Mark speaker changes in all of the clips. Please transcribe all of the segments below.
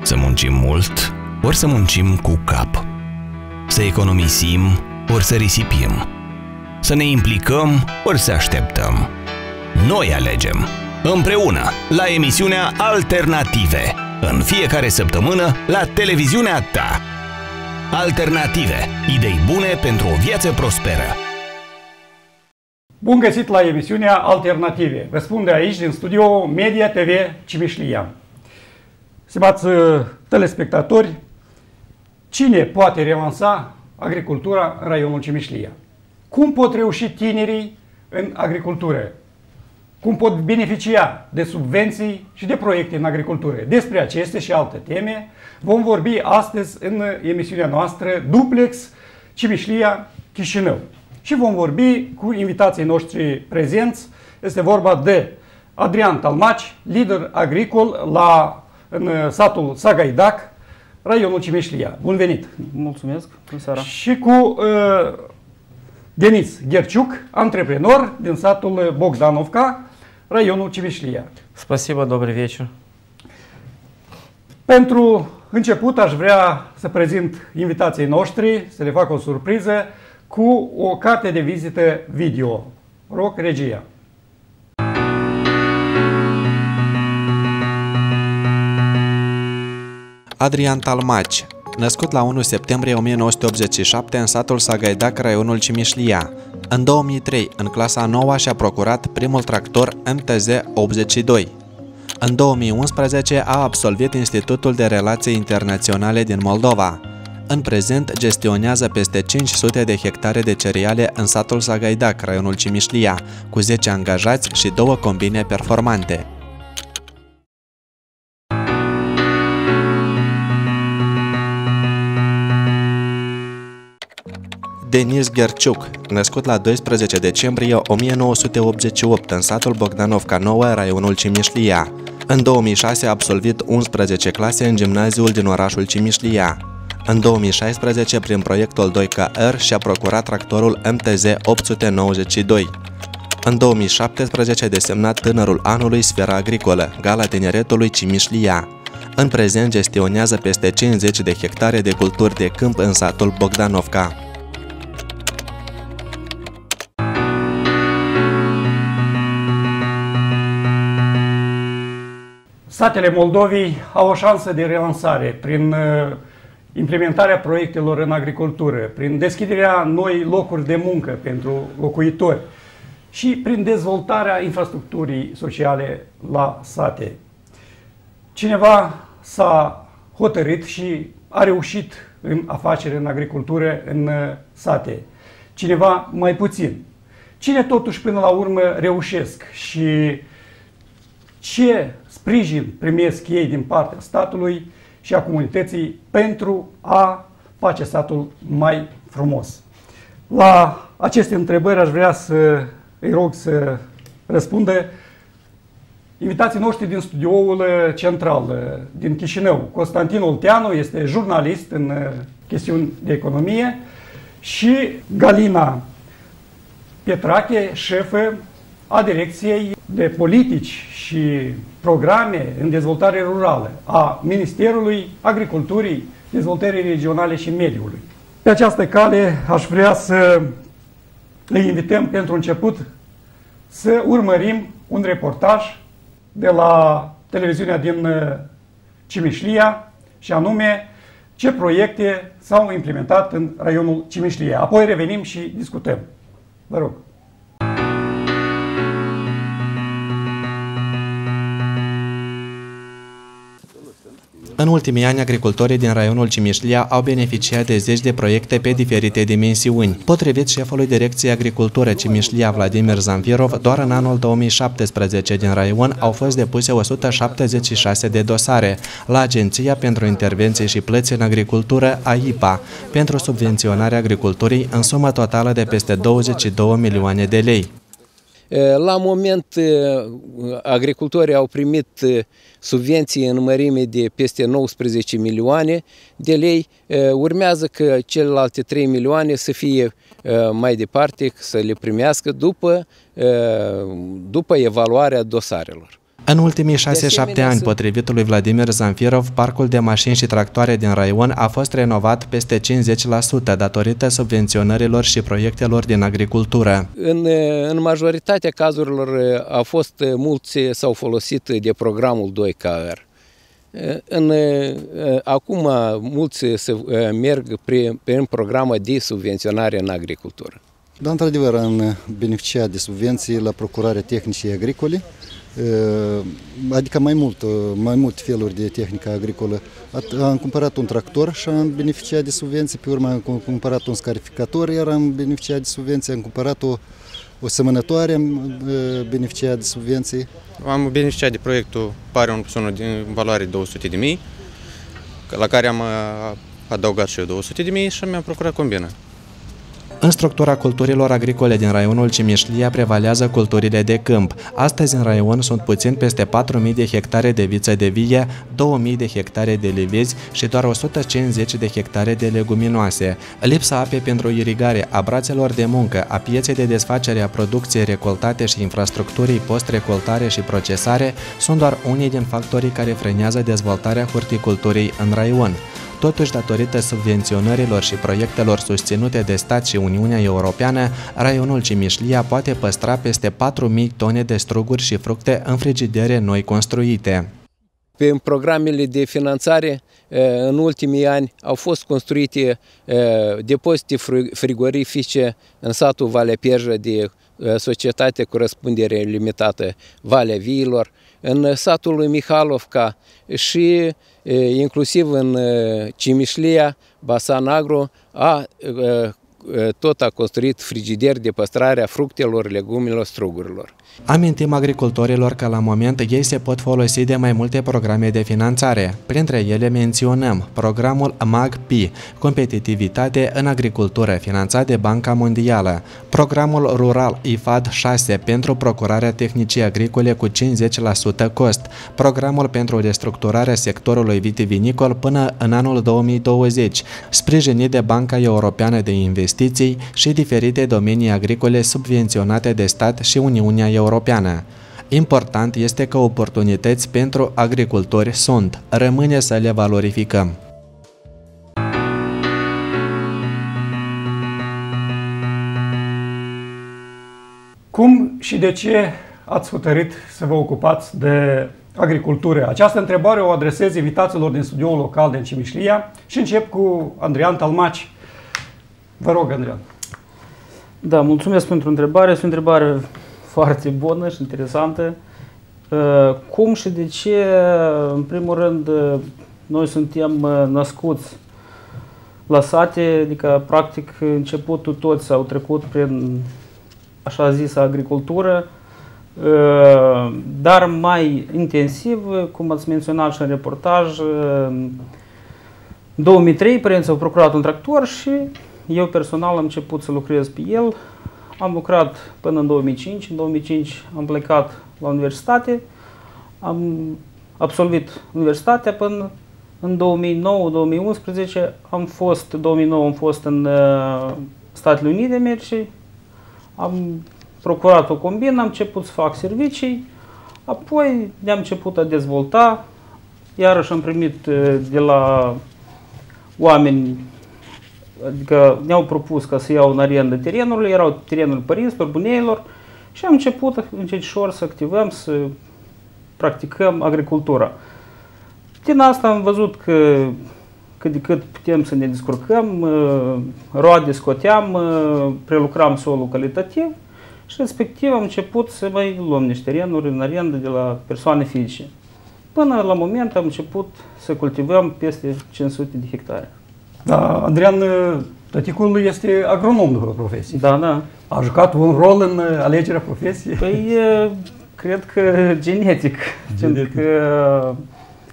Speaker 1: Să muncim mult, ori să muncim cu cap. Să economisim, ori să risipim. Să ne implicăm, ori să așteptăm. Noi alegem, împreună, la emisiunea Alternative, în fiecare săptămână, la televiziunea ta. Alternative, idei bune pentru o viață prosperă.
Speaker 2: Bun găsit la emisiunea Alternative. Vă spun de aici, din studio Media TV Cimișlia. Stimați telespectatori, cine poate relansa agricultura în raionul Cimișlia? Cum pot reuși tinerii în agricultură? Cum pot beneficia de subvenții și de proiecte în agricultură? Despre aceste și alte teme vom vorbi astăzi în emisiunea noastră Duplex Cimișlia Chișinău. Și vom vorbi cu invitații noștri prezenți. Este vorba de Adrian Talmaci, lider agricol în satul Sagaidac, raionul Cimișlia. Bun venit!
Speaker 3: Mulțumesc! Bună seara!
Speaker 2: Și cu Denis Gherciuc, antreprenor din satul Bogdanovka, raionul Cimișlia.
Speaker 3: Spasibo, добрый вечер!
Speaker 2: Pentru început aș vrea să prezint invitații noștri, să le fac o surpriză cu o carte de vizită video. Rog, regia.
Speaker 4: Adrian Talmaci, născut la 1 septembrie 1987 în satul Sagaidac, raionul Cimișlia. În 2003, în clasa 9 și-a procurat primul tractor MTZ-82. În 2011 a absolvit Institutul de Relații Internaționale din Moldova. În prezent gestionează peste 500 de hectare de cereale în satul Sagaidac, raionul Cimișlia, cu 10 angajați și 2 combine performante. Denis Gherciuc, născut la 12 decembrie 1988 în satul Bogdanovka Nouă, raionul Cimișlia. În 2006 a absolvit 11 clase în gimnaziul din orașul Cimișlia. În 2016, prin proiectul 2KR, și-a procurat tractorul MTZ-892. În 2017, desemnat Tânărul Anului Sfera Agricolă, Gala Tineretului Cimișlia. În prezent gestionează peste 50 de hectare de culturi de câmp în satul Bogdanovka.
Speaker 2: Satele Moldovei au o șansă de relansare prin implementarea proiectelor în agricultură, prin deschiderea noi locuri de muncă pentru locuitori și prin dezvoltarea infrastructurii sociale la sate. Cineva s-a hotărât și a reușit în afaceri, în agricultură, în sate. Cineva mai puțin. Cine totuși până la urmă reușesc și ce sprijin primesc ei din partea statului și a comunității pentru a face satul mai frumos? La aceste întrebări aș vrea să îi rog să răspundă invitații noștri din studioul central din Chișinău. Constantin Olteanu este jurnalist în chestiuni de economie și Galina Petrache, șefă a Direcției de Politici și Programe în Dezvoltare Rurală a Ministerului Agriculturii, Dezvoltării Regionale și Mediului. Pe această cale aș vrea să le invităm pentru început să urmărim un reportaj de la televiziunea din Cimișlia și anume ce proiecte s-au implementat în raionul Cimișlia. Apoi revenim și discutăm. Vă rog.
Speaker 4: În ultimii ani, agricultorii din raionul Cimișlia au beneficiat de zeci de proiecte pe diferite dimensiuni. Potrivit șefului Direcției Agricultură Cimișlia, Vladimir Zamvirov, doar în anul 2017 din raion au fost depuse 176 de dosare la Agenția pentru Intervenții și Plăți în Agricultură, AIPA, pentru subvenționarea agriculturii în sumă totală de peste 22 milioane de lei.
Speaker 5: La moment, agricultorii au primit subvenții în mărime de peste 19 milioane de lei. Urmează că celelalte 3 milioane să fie mai departe, să le primească după evaluarea dosarelor.
Speaker 4: În ultimii 6-7 ani, potrivit lui Vladimir Zamfirov, parcul de mașini și tractoare din raion a fost renovat peste 50% datorită subvenționărilor și proiectelor din agricultură.
Speaker 5: În majoritatea cazurilor mulți s-au folosit de programul 2KR. Acum mulți merg prin programul de subvenționare în agricultură.
Speaker 6: Da, într-adevăr, am beneficiat de subvenții la procurarea tehnicii agricole, adică mai mult feluri de tehnică agricolă. Am cumpărat un tractor și am beneficiat de subvenții, pe urmă am cumpărat un scarificator, iar am beneficiat de subvenții, am cumpărat o semănătoare, am beneficiat de subvenții.
Speaker 7: Am beneficiat de proiectul Pare un sună din valoare 200.000, la care am adăugat și eu 200.000 și mi-am procurat combina.
Speaker 4: În structura culturilor agricole din raionul Cimișlia prevalează culturile de câmp. Astăzi în raion sunt puțin peste 4.000 de hectare de viță de vie, 2.000 de hectare de livezi și doar 150 de hectare de leguminoase. Lipsa apei pentru irigare, a brațelor de muncă, a pieței de desfacere a producției recoltate și infrastructurii post-recoltare și procesare sunt doar unii din factorii care frenează dezvoltarea horticulturii în raion. Totuși, datorită subvenționărilor și proiectelor susținute de stat și Uniunea Europeană, raionul Cimișlia poate păstra peste 4.000 tone de struguri și fructe în frigidere noi construite.
Speaker 5: Prin programele de finanțare, în ultimii ani, au fost construite depozite frigorifice în satul Valea Pierjă de societate cu răspundere limitată Valea Viilor, în satul lui Mihalovca și inclusiv în Cimișlia, Basan Agro tot a construit frigideri de păstrare a fructelor, legumelor, strugurilor.
Speaker 4: Amintim agricultorilor că la moment ei se pot folosi de mai multe programe de finanțare. Printre ele menționăm programul MAG-PI, Competitivitate în agricultură, finanțat de Banca Mondială, programul rural IFAD 6 pentru procurarea tehnicii agricole cu 50% cost, programul pentru restructurarea sectorului vitivinicol până în anul 2020, sprijinit de Banca Europeană de Investiții și diferite domenii agricole subvenționate de stat și Uniunea Europeană. Important este că oportunități pentru agricultori sunt. Rămâne să le valorificăm.
Speaker 2: Cum și de ce ați hotărât să vă ocupați de agricultură? Această întrebare o adresez invitaților din studioul local din Cimișlia și încep cu Andrian Talmaci. Vă rog, Andrian.
Speaker 3: Da, mulțumesc pentru întrebare. Este o întrebare foarte bună și interesantă. Cum și de ce? În primul rând, noi suntem născuți la sate, adică practic începutul toți au trecut prin așa zisă agricultură, dar mai intensiv, cum ați menționat și în reportaj, în 2003 părinții au procurat un tractor și eu personal am început să lucrez pe el. Am lucrat până în 2005. În 2005 am plecat la universitate. Am absolvit universitatea până în 2009-2011. În 2009 am fost în Statele Unite Americii. Am procurat o combină, am început să fac servicii. Apoi ne-am început a dezvolta. Iarăși am primit de la oameni, adică ne-au propus ca să iau în arendă terenurile, erau terenul părinților, buneilor și am început încetșor să activăm, să practicăm agricultura. Din asta am văzut că cât de cât putem să ne descurcăm, roade scoteam, prelucram solul calitativ și respectiv am început să mai luăm niște terenuri în arendă de la persoane fizice. Până la moment am început să cultivăm peste 500 de hectare.
Speaker 2: Da, Andrian, tăticul este agronom după profesie.
Speaker 3: Da, da.
Speaker 2: A jucat un rol în alegerea profesiei?
Speaker 3: Păi, cred că genetic. Pentru că,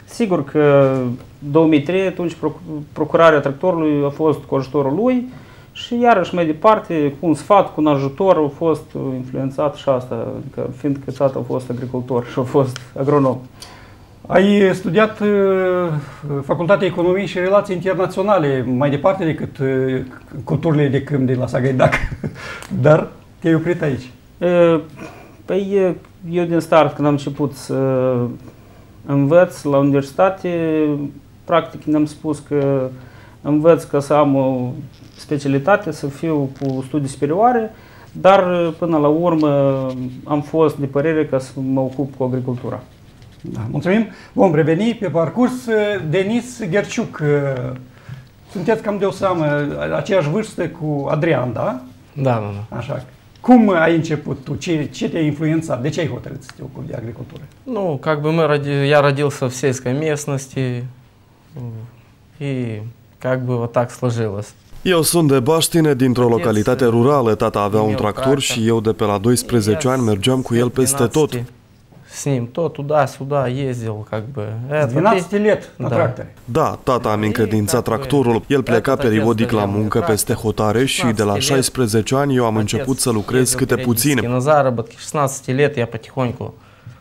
Speaker 3: sigur că 2003, atunci procurarea tractorului a fost cu ajutorul lui și iarăși mai departe, cu un sfat, cu un ajutor, a fost influențat și asta, adică fiindcă tata a fost agricultor și a fost agronom.
Speaker 2: Ai studiat Facultatea Economiei și Relații Internaționale mai departe decât culturile de câmp de la Sagaidac, dar te-ai oprit aici.
Speaker 3: Păi, Eu din start, când am început să învăț la universitate, practic ne-am spus că învăț ca să am o specialitate, să fiu cu studii superioare, dar până la urmă am fost de părere ca să mă ocup cu agricultura.
Speaker 2: Da, mulțumim. Vom reveni pe parcurs. Denis Gherciuc, sunteți cam de o seamă, aceeași vârstă cu Adrian, da?
Speaker 8: Da.
Speaker 2: Așa. Cum ai început tu? Ce te-a influențat? De ce ai hotărât să te ocupi de agricultură?
Speaker 8: Ну, как бы я родился в сельской местности, и как бы вот так sложилось.
Speaker 9: Eu sunt de Baștine, dintr-o localitate rurală. Tata avea un tractor și eu de pe la 12 ani mergeam cu el peste tot.
Speaker 8: С ним то туда-сюда ездил, как бы.
Speaker 2: 12 let la tractor.
Speaker 9: Da, tata mi încredința tractorul. El pleca periodic la muncă peste hotare și de la 16 ani eu am început să lucrez câte puțin.
Speaker 8: На заработки 16 лет я потихоньку,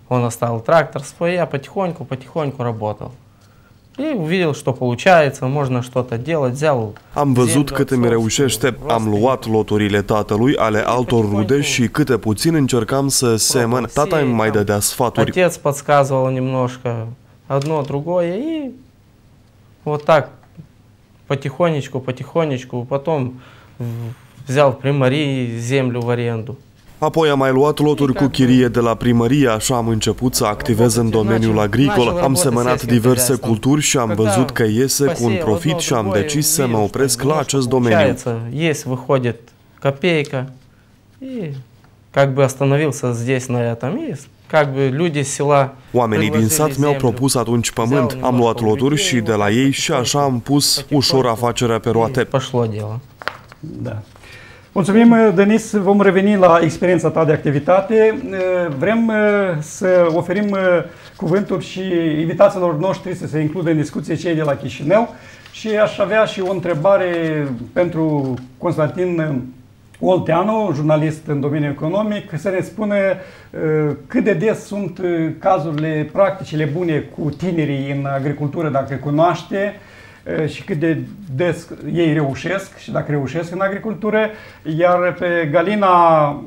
Speaker 8: он оставил трактор свой, я потихоньку работал. И увидел, что получается, можно что-то делать, взял.
Speaker 9: Am văzut cât îmi reușește, am luat loturile tatălui, ale altor rude și câte puțin încercam să semăn. Tata îmi mai dădea sfaturi.
Speaker 8: Отец подсказывал немножко, одно, другое, и вот так, потихонечку, потом взял в примарии землю в аренду.
Speaker 9: Apoi am mai luat loturi cu chirie de la primărie, așa am început să activez în domeniul agricol. Am semănat diverse culturi și am văzut că iese cu un profit și am decis să mă opresc la acest domeniu.
Speaker 8: Есть, выходит копейка, и как бы остановился здесь на этом, и как бы люди села.
Speaker 9: Oamenii din sat mi-au propus atunci pământ, am luat loturi și de la ei și așa am pus ușor afacerea pe roate.
Speaker 8: Пошло дело.
Speaker 2: Da. Mulțumim, Denis. Vom reveni la experiența ta de activitate. Vrem să oferim cuvântul și invitațiilor noștri să se includă în discuție cei de la Chișinău și aș avea și o întrebare pentru Constantin Olteanu, jurnalist în domeniul economic, să ne spună cât de des sunt cazurile, practicile bune cu tinerii în agricultură, dacă cunoaște, și cât de des ei reușesc și dacă reușesc în agricultură, iar pe Galina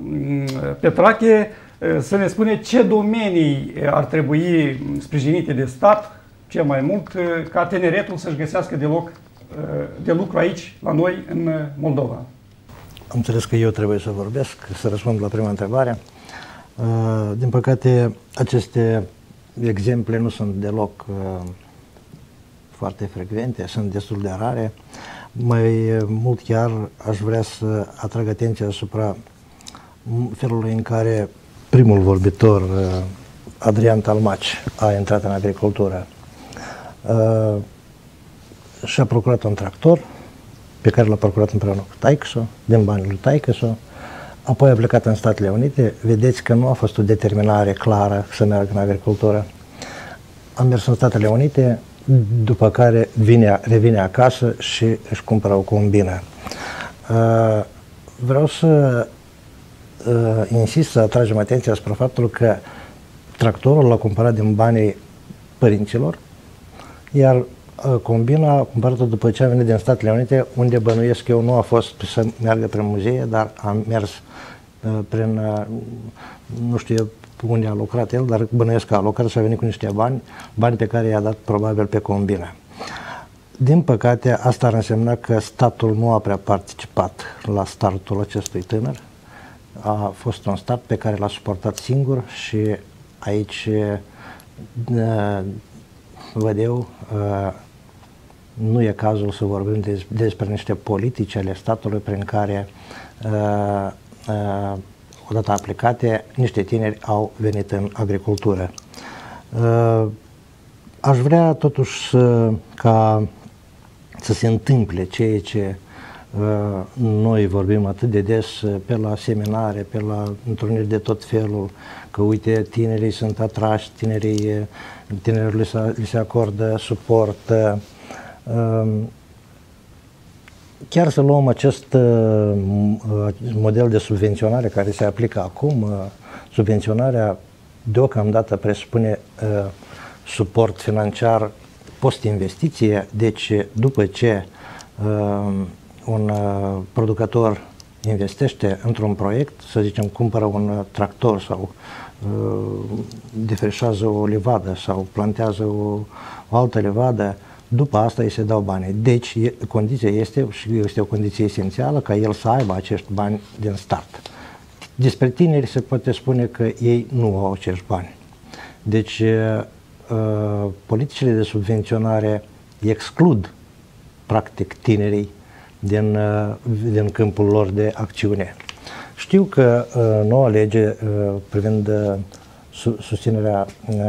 Speaker 2: Petrache să ne spune ce domenii ar trebui sprijinite de stat cel mai mult ca tineretul să-și găsească de lucru aici, la noi, în Moldova.
Speaker 10: Am înțeles că eu trebuie să vorbesc, să răspund la prima întrebare. Din păcate, aceste exemple nu sunt deloc foarte frecvente, sunt destul de rare. Mai mult chiar aș vrea să atrag atenția asupra felului în care primul vorbitor, Adrian Talmaci, a intrat în agricultură. Și-a procurat un tractor pe care l-a procurat împreună cu taică-so, din banii lui taică-so, apoi a plecat în Statele Unite. Vedeți că nu a fost o determinare clară să meargă în agricultură. A mers în Statele Unite, după care revine acasă și își cumpără o combină. Vreau să insist să atragem atenția asupra faptului că tractorul l-a cumpărat din banii părinților, iar combina a cumpărat-o după ce a venit din Statele Unite, unde bănuiesc eu nu a fost să meargă prin muzee, dar a mers prin, nu știu unde a lucrat el, dar bănuiesc că a lucrat și a venit cu niște bani pe care i-a dat probabil pe combină. Din păcate, asta ar însemna că statul nu a prea participat la startul acestui tânăr. A fost un start pe care l-a suportat singur și aici văd eu, nu e cazul să vorbim despre niște politici ale statului prin care odată aplicate, niște tineri au venit în agricultură. Aș vrea totuși ca să se întâmple ceea ce noi vorbim atât de des pe la seminare, pe la întruniri de tot felul, că uite, tinerii sunt atrași, tinerilor li se acordă suport. Chiar să luăm acest model de subvenționare care se aplică acum, subvenționarea deocamdată presupune suport financiar post-investiție, deci după ce un producător investește într-un proiect, să zicem cumpără un tractor sau defrișează o livadă sau plantează o altă livadă, după asta îi se dau banii. Deci, condiția este, și este o condiție esențială, ca el să aibă acești bani din start. Despre tineri se poate spune că ei nu au acești bani. Deci, politicile de subvenționare exclud, practic, tinerii din câmpul lor de acțiune. Știu că noua lege privind susținerea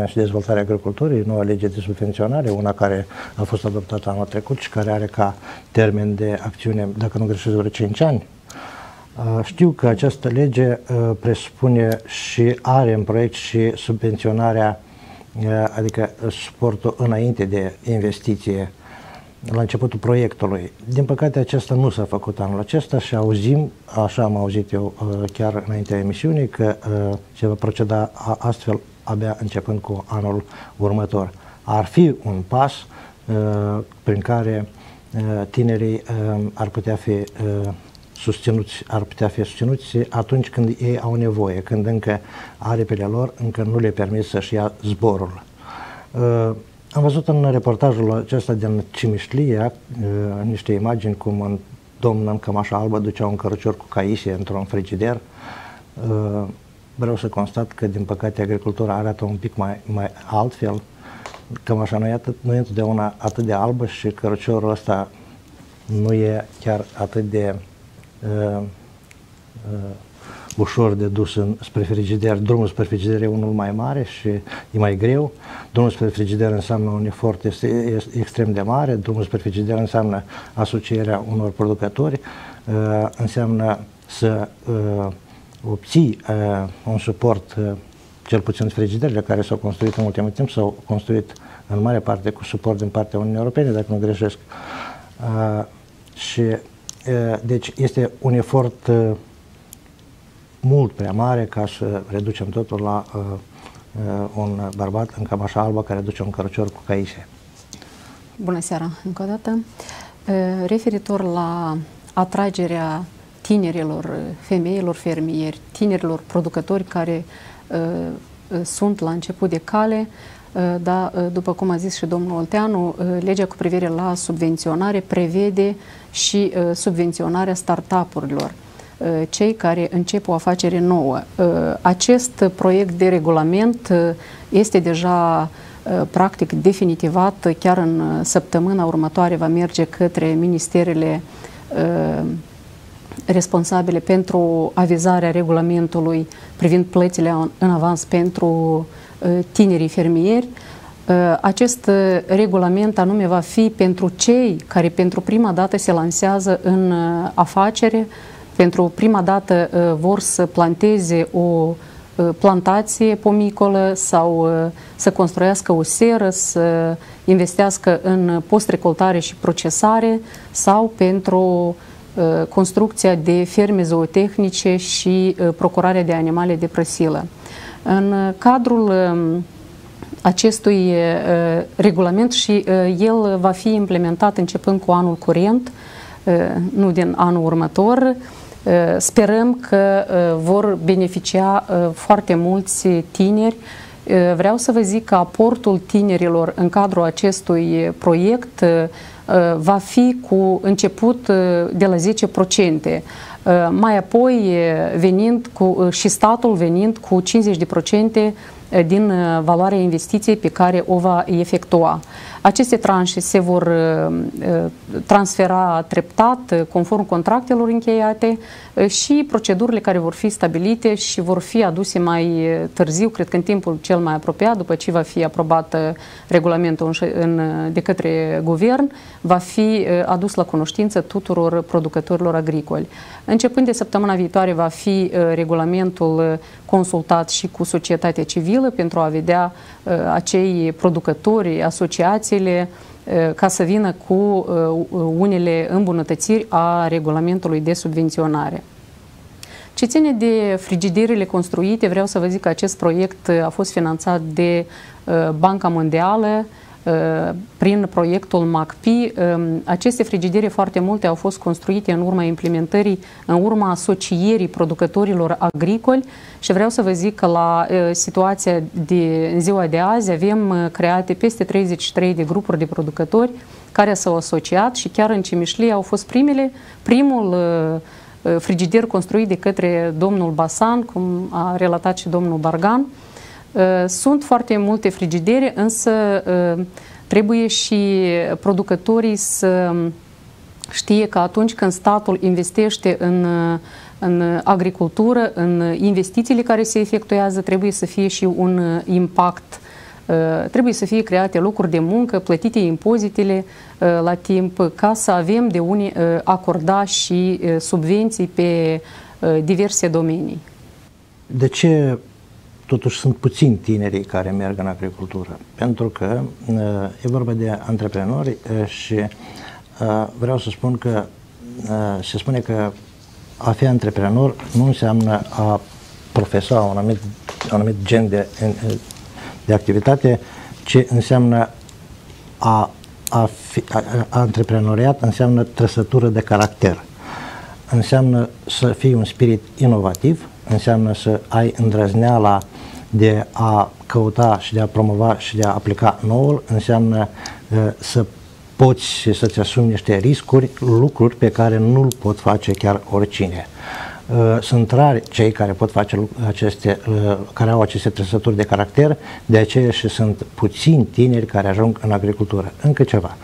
Speaker 10: și dezvoltarea agriculturii, noua lege de subvenționare, una care a fost adoptată anul trecut și care are ca termen de acțiune, dacă nu greșesc, vreo 5 ani. Știu că această lege presupune și are în proiect și subvenționarea, adică suportul înainte de investiție, la începutul proiectului. Din păcate, acesta nu s-a făcut anul acesta și auzim, așa am auzit eu chiar înaintea emisiunii, că se va proceda astfel abia începând cu anul următor. Ar fi un pas prin care tinerii ar putea fi susținuți atunci când ei au nevoie, când încă aripile lor încă nu le permit să-și ia zborul. Am văzut în reportajul acesta din Cimișlia niște imagini cum un domn în cămașa albă ducea un cărucior cu caise într-un frigider. Vreau să constat că, din păcate, agricultura arată un pic mai altfel. Cămașa nu e întotdeauna atât de albă și căruciorul ăsta nu e chiar atât de ușor de dus spre frigider. Drumul spre frigider e unul mai mare și e mai greu. Drumul spre frigider înseamnă un efort extrem de mare. Drumul spre frigider înseamnă asocierea unor producători, înseamnă să obții un suport, cel puțin frigiderile care s-au construit în ultimul timp, s-au construit în mare parte cu suport din partea Uniunii Europene, dacă nu greșesc. Deci este un efort mult prea mare ca să reducem totul la un bărbat în cămașa albă care duce un cărucior cu caise.
Speaker 11: Bună seara, încă o dată. Referitor la atragerea tinerilor, femeilor fermieri, tinerilor producători care sunt la început de cale, dar, după cum a zis și domnul Olteanu, legea cu privire la subvenționare prevede și subvenționarea start-up-urilor, cei care încep o afacere nouă. Acest proiect de regulament este deja practic definitivat, chiar în săptămâna următoare va merge către ministerele responsabile pentru avizarea regulamentului privind plățile în avans pentru tinerii fermieri. Acest regulament anume va fi pentru cei care pentru prima dată se lansează în afacere, pentru prima dată vor să planteze o plantație pomicolă sau să construiască o seră, să investească în post-recoltare și procesare sau pentru construcția de ferme zootehnice și procurarea de animale de prăsilă. În cadrul acestui regulament și el va fi implementat începând cu anul curent, nu din anul următor. Sperăm că vor beneficia foarte mulți tineri. Vreau să vă zic că aportul tinerilor în cadrul acestui proiect va fi cu început de la 10%, mai apoi și statul venind cu 50% din valoarea investiției pe care o va efectua. Aceste tranșe se vor transfera treptat, conform contractelor încheiate și procedurile care vor fi stabilite și vor fi aduse mai târziu, cred că în timpul cel mai apropiat, după ce va fi aprobat regulamentul de către guvern, va fi adus la cunoștință tuturor producătorilor agricoli. Începând de săptămâna viitoare va fi regulamentul consultat și cu societatea civilă pentru a vedea acei producători, asociațiile, ca să vină cu unele îmbunătățiri a regulamentului de subvenționare. Ce ține de frigiderele construite, vreau să vă zic că acest proiect a fost finanțat de Banca Mondială prin proiectul MACPI. Aceste frigidere foarte multe au fost construite în urma implementării, în urma asocierii producătorilor agricoli și vreau să vă zic că la situația în ziua de azi avem create peste 33 de grupuri de producători care s-au asociat și chiar în Cimișlie au fost primul frigider construit de către domnul Basan, cum a relatat și domnul Bargan. Sunt foarte multe frigidere, însă trebuie și producătorii să știe că atunci când statul investește în agricultură, în investițiile care se efectuează, trebuie să fie și un impact. Trebuie să fie create locuri de muncă, plătite impozitele la timp, ca să avem de unde acorda și subvenții pe diverse domenii.
Speaker 10: De ce totuși sunt puțini tinerii care merg în agricultură? Pentru că e vorba de antreprenori și vreau să spun că se spune că a fi antreprenor nu înseamnă a profesa un anumit gen de activitate, ci înseamnă antreprenoriat înseamnă trăsătură de caracter. Înseamnă să fii un spirit inovativ, înseamnă să ai îndrăzneala de a căuta și de a promova și de a aplica noul, înseamnă să poți și să-ți asumi niște riscuri, lucruri pe care nu-l pot face chiar oricine. Sunt rari cei care pot face care au aceste trăsături de caracter, de aceea și sunt puțini tineri care ajung în agricultură. Încă ceva.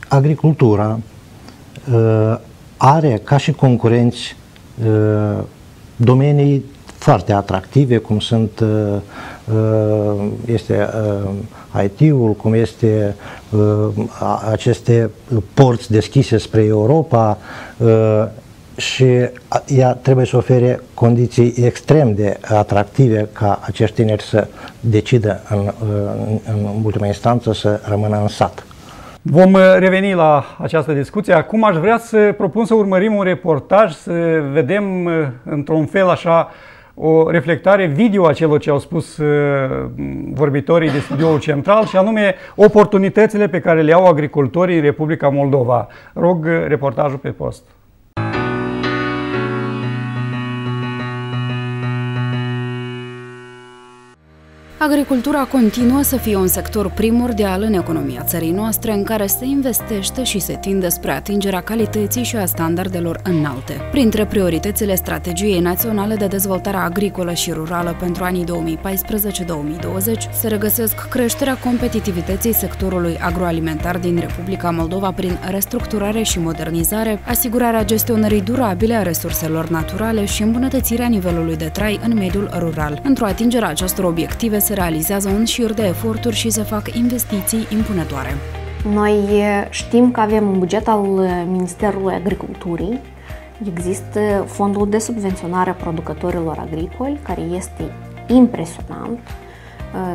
Speaker 10: Agricultura are ca și concurenți domenii foarte atractive, cum sunt este IT-ul, cum este aceste porți deschise spre Europa, și ea trebuie să ofere condiții extrem de atractive ca acești tineri să decidă în ultima instanță să rămână în sat.
Speaker 2: Vom reveni la această discuție. Acum aș vrea să propun să urmărim un reportaj, să vedem într-un fel așa o reflectare video a celor ce au spus vorbitorii de studioul central, și anume oportunitățile pe care le au agricultorii în Republica Moldova. Rog reportajul pe post.
Speaker 12: Agricultura continuă să fie un sector primordial în economia țării noastre, în care se investește și se tinde spre atingerea calității și a standardelor înalte. Printre prioritățile Strategiei Naționale de Dezvoltare Agricolă și Rurală pentru anii 2014-2020 se regăsesc creșterea competitivității sectorului agroalimentar din Republica Moldova prin restructurare și modernizare, asigurarea gestionării durabile a resurselor naturale și îmbunătățirea nivelului de trai în mediul rural. Într-o atingere a acestor obiective se realizează un șir de eforturi și se fac investiții impunătoare.
Speaker 13: Noi știm că avem un buget al Ministerului Agriculturii. Există fondul de subvenționare a producătorilor agricoli, care este impresionant.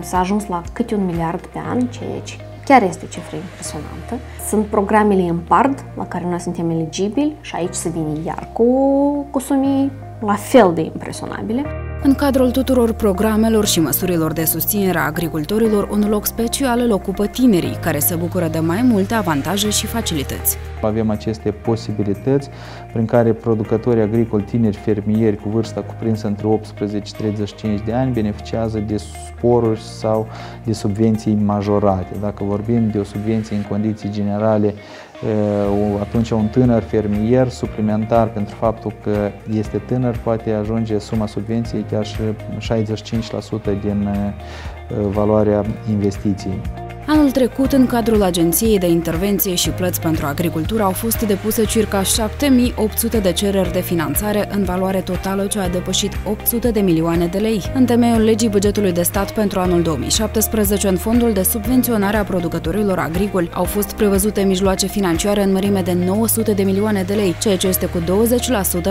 Speaker 13: S-a ajuns la câte 1 miliard pe an, ceea ce chiar este o cifră impresionantă. Sunt programele IMPARD, la care noi suntem eligibili, și aici se vine iar cu sume la fel de impresionabile.
Speaker 12: În cadrul tuturor programelor și măsurilor de susținere a agricultorilor, un loc special îl ocupă tinerii, care se bucură de mai multe avantaje și facilități.
Speaker 14: Avem aceste posibilități prin care producătorii agricoli, tineri, fermieri cu vârsta cuprinsă între 18 și 35 de ani beneficiază de sporuri sau de subvenții majorate. Dacă vorbim de o subvenție în condiții generale, atunci un tânăr fermier suplimentar, pentru faptul că este tânăr, poate ajunge suma subvenției chiar și 65% din valoarea investiției.
Speaker 12: Anul trecut, în cadrul Agenției de Intervenție și Plăți pentru Agricultură, au fost depuse circa 7.800 de cereri de finanțare, în valoare totală ce a depășit 800 de milioane de lei. În temeiul legii bugetului de stat pentru anul 2017, în fondul de subvenționare a producătorilor agricoli, au fost prevăzute mijloace financiare în mărime de 900 de milioane de lei, ceea ce este cu 20%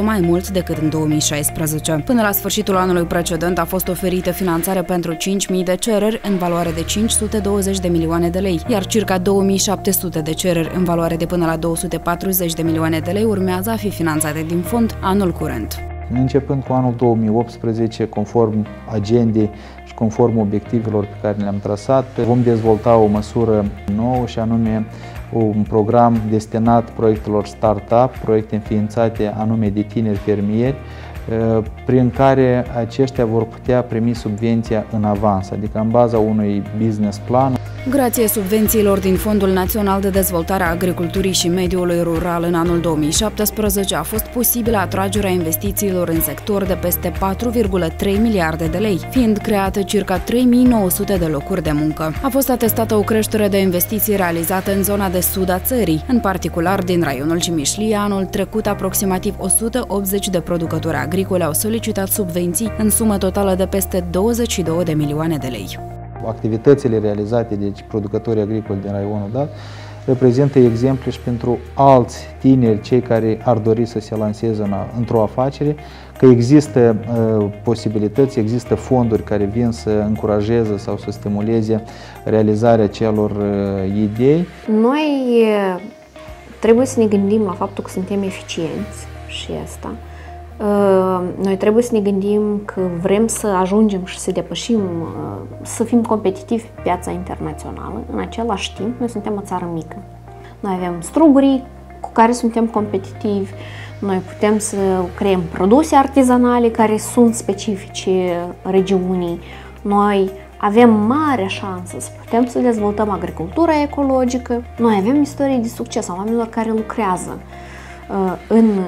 Speaker 12: mai mult decât în 2016. Până la sfârșitul anului precedent a fost oferită finanțare pentru 5.000 de cereri, în valoare de 520 de milioane de lei, iar circa 2700 de cereri în valoare de până la 240 de milioane de lei urmează a fi finanțate din fond anul curent.
Speaker 14: Începând cu anul 2018, conform agendei și conform obiectivelor pe care le-am trasat. Vom dezvolta o măsură nouă și anume un program destinat proiectelor start-up, proiecte înființate anume de tineri fermieri, prin care aceștia vor putea primi subvenția în avans, adică în baza unui business plan.
Speaker 12: Grație subvențiilor din Fondul Național de Dezvoltare a Agriculturii și Mediului Rural în anul 2017 a fost posibilă atragerea investițiilor în sector de peste 4,3 miliarde de lei, fiind create circa 3900 de locuri de muncă. A fost atestată o creștere de investiții realizate în zona de sud a țării, în particular din raionul Cimișlia. Anul trecut, aproximativ 180 de producători agricoli au solicitat subvenții în sumă totală de peste 22 de milioane de lei.
Speaker 14: Activitățile realizate de producătorii agricoli din raionul dat reprezintă exemple și pentru alți tineri, cei care ar dori să se lanseze într-o afacere, că există posibilități, există fonduri care vin să încurajeze sau să stimuleze realizarea celor idei.
Speaker 13: Noi trebuie să ne gândim la faptul că suntem eficienți și asta. Noi trebuie să ne gândim că vrem să ajungem și să depășim, să fim competitivi pe piața internațională. În același timp, noi suntem o țară mică. Noi avem strugurii cu care suntem competitivi, noi putem să creăm produse artizanale care sunt specifice regiunii. Noi avem mare șansă să putem să dezvoltăm agricultura ecologică. Noi avem istorie de succes a oamenilor care lucrează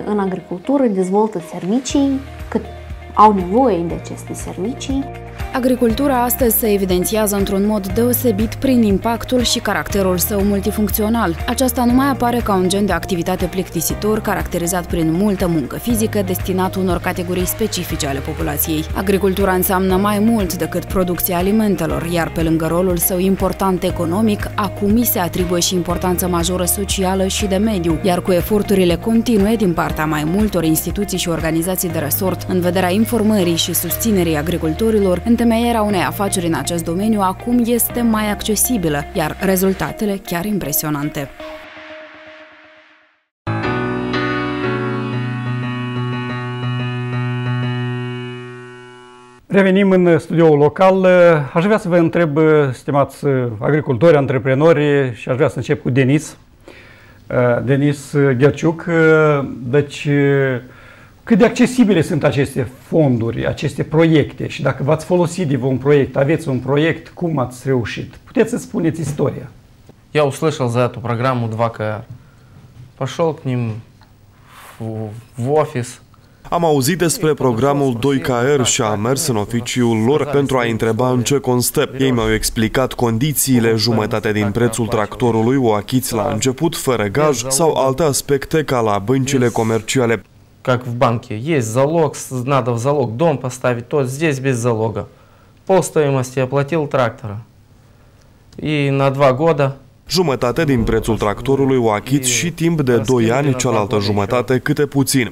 Speaker 13: în agricultură, dezvoltă servicii, cât au nevoie de aceste servicii.
Speaker 12: Agricultura astăzi se evidențiază într-un mod deosebit prin impactul și caracterul său multifuncțional. Aceasta nu mai apare ca un gen de activitate plictisitor, caracterizat prin multă muncă fizică, destinat unor categorii specifice ale populației. Agricultura înseamnă mai mult decât producția alimentelor, iar pe lângă rolul său important economic, acum îi se atribuie și importanță majoră socială și de mediu, iar cu eforturile continue din partea mai multor instituții și organizații de resort în vederea informării și susținerii agricultorilor, întemeierea unei afaceri în acest domeniu acum este mai accesibilă, iar rezultatele chiar impresionante.
Speaker 2: Revenim în studioul local. Aș vrea să vă întreb, stimați agricultori, antreprenori, și aș vrea să încep cu Denis. Denis Gherciuc. Deci, cât de accesibile sunt aceste fonduri, aceste proiecte și dacă v-ați folosit de un proiect, aveți un proiect, cum ați reușit? Puteți să spuneți istoria.
Speaker 8: Я услышал за эту программу 2КР. Пошел к ним в офис.
Speaker 9: Am auzit despre programul 2KR și am mers în oficiul lor pentru a întreba în ce constă. Ei mi-au explicat condițiile, jumătate din prețul tractorului o achiți la început, fără gaj sau alte aspecte ca la băncile comerciale.
Speaker 8: Как в банке, есть залог, надо в залог дом поставить, то здесь без залога. Полстоимости оплатил трактора. И на 2 года.
Speaker 9: Jumătate din prețul tractorului o achiți și timp de 2 ani, cealaltă jumătate câte puțin.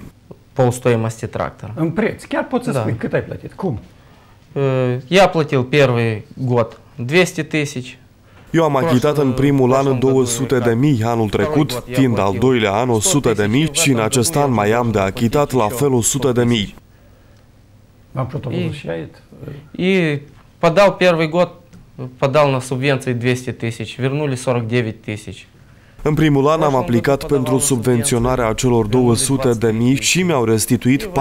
Speaker 8: Полстоимости трактора.
Speaker 2: În preț, chiar poți să spui cât ai plătit, cum?
Speaker 8: Я платил первый год 200 000.
Speaker 9: Eu am achitat în primul an 200.000, anul trecut, fiind al doilea an 100.000 și în acest an mai am de achitat la fel 100.000.
Speaker 8: И подал первый год, подал на субвенции 200 000, вернули 49 000.
Speaker 9: În primul an am aplicat pentru subvenționarea acelor 200.000 și mi-au restituit 49.000.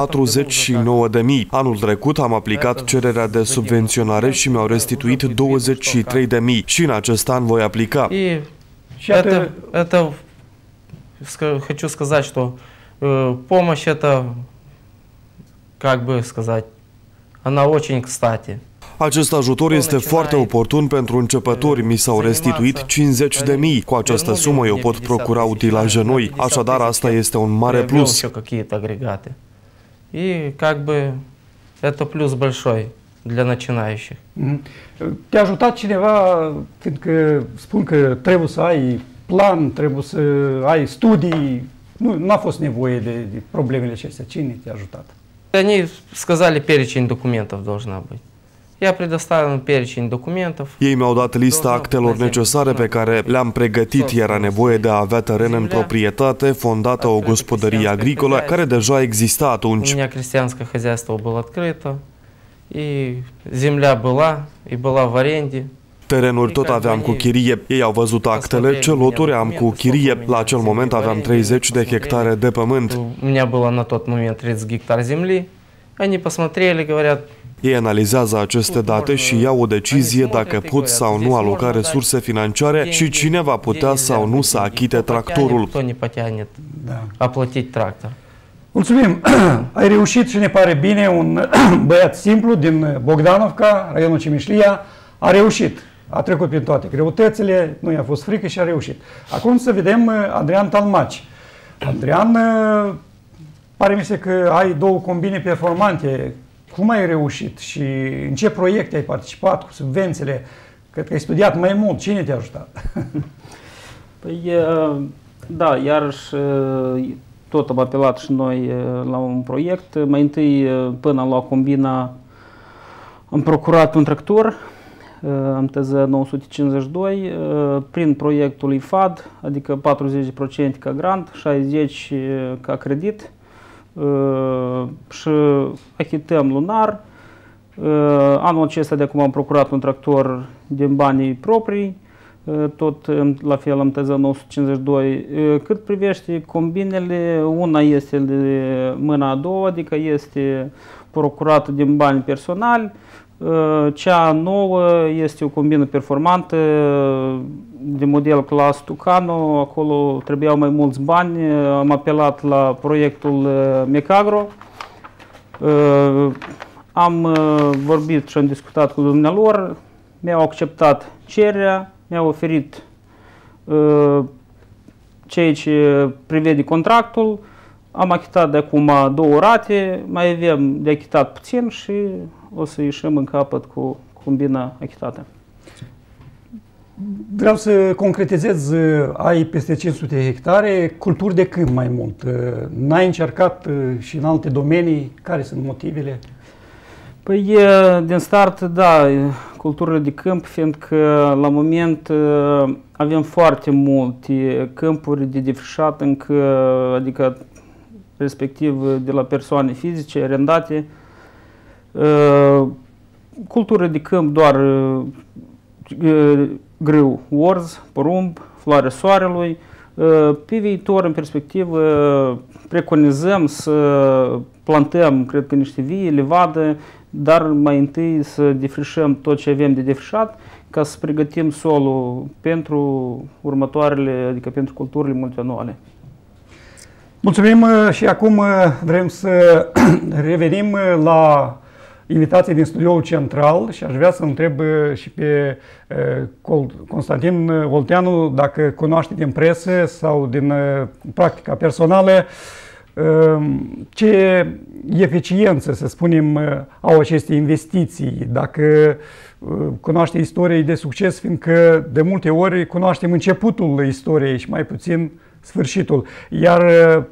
Speaker 9: Anul trecut am aplicat cererea de subvenționare și mi-au restituit 23.000 și în acest an voi aplica.
Speaker 8: Это хочу сказать, что помощь это, как бы сказать, она очень кстати.
Speaker 9: Acest ajutor este foarte oportun pentru începători. Mi s-au restituit 50.000. Cu această sumă eu pot procura utilaje noi. Așadar, asta este un mare plus.
Speaker 8: И как бы это плюс большой для начинающих.
Speaker 2: Te-a ajutat cineva, fiindcă spun că trebuie să ai plan, trebuie să ai studii. Nu a fost nevoie de problemele acestea. Cine te-a ajutat?
Speaker 8: Они сказали, перечень документов должна быть. Я предоставил перечень документов.
Speaker 9: Ei mi-au dat lista actelor necesare pe care le-am pregătit. Era nevoie de a avea teren în proprietate, fondată o gospodărie agricolă, care deja exista atunci.
Speaker 8: У меня крестьянское хозяйство было открыто. И земля была, и была в аренде.
Speaker 9: Terenuri tot aveam cu chirie, ei au văzut actele, ce loturi am cu chirie. La acel moment aveam 30 de hectare de pământ.
Speaker 8: У меня было на тот момент 30 гектар земли. Они посмотрели, говорят,
Speaker 9: Ei analizează aceste date și iau o decizie dacă pot sau nu aloca resurse financiare și cine va putea sau nu să achite tractorul.
Speaker 8: Кто не потянет оплатить трактор.
Speaker 2: Mulțumim! Ai reușit și ne pare bine, un băiat simplu din Bogdanovka, raionul Cimișlia, a reușit. A trecut prin toate greutățile, nu i-a fost frică și a reușit. Acum să vedem Adrian Talmaci. Adrian, pare mi se că ai două combine performante. Cum ai reușit și în ce proiecte ai participat cu subvențiile? Cred că ai studiat mai mult. Cine te-a ajutat?
Speaker 3: Păi, da, iarăși tot am apelat și noi la un proiect. Mai întâi, până la combina, am procurat un tractor MTZ 952 prin proiectul IFAD, adică 40% ca grant, 60% ca credit și achităm lunar. Anul acesta de acum am procurat un tractor din banii proprii, tot la fel MTZ 952. Cât privește combinele, una este de mâna a doua, adică este procurată din bani personali. Cea nouă este o combină performantă de model clas Tucano, acolo trebuiau mai mulți bani, am apelat la proiectul Mecagro, am vorbit și am discutat cu dumnealor, mi-au acceptat cererea, mi-au oferit ceea ce prevede contractul, am achitat de acum 2 rate, mai avem de achitat puțin și o să ieșim în capăt cu combina achitată.
Speaker 2: Vreau să concretizez, ai peste 500 hectare, culturi de câmp mai mult. N-ai încercat și în alte domenii? Care sunt motivele?
Speaker 3: Păi, din start, da, culturile de câmp, fiindcă la moment avem foarte multe câmpuri de defrișat încă, adică respectiv de la persoane fizice, arendate. Cultură de câmp doar grâu, orz, porumb, floarea soarelui. Pe viitor, în perspectivă, preconizăm să plantăm, cred că, niște vie, levadă, dar mai întâi să defrișăm tot ce avem de defrișat ca să pregătim solul pentru următoarele, adică pentru culturile multianuale.
Speaker 2: Mulțumim și acum vrem să revenim la invitații din studioul central și aș vrea să întreb și pe Constantin Olteanu dacă cunoaște din presă sau din practica personală ce eficiență, să spunem, au aceste investiții, dacă cunoaște istorii de succes, fiindcă de multe ori cunoaștem începutul istoriei și mai puțin sfârșitul. Iar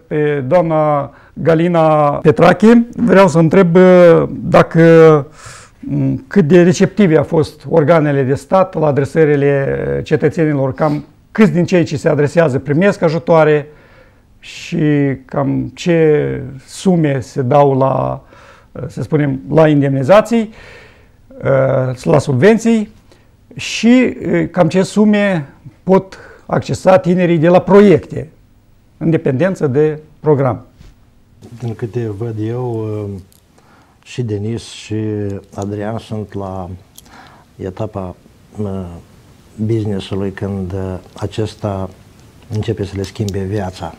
Speaker 2: pe doamna Galina Petrache vreau să întreb dacă cât de receptive au fost organele de stat la adresările cetățenilor, cam câți din cei ce se adresează primesc ajutoare și cam ce sume se dau la, să spunem, la indemnizații, la subvenții și cam ce sume pot accesa tinerii de la proiecte, în dependență de program.
Speaker 10: Din câte văd eu, și Denis și Adrian sunt la etapa business-ului când acesta începe să le schimbe viața.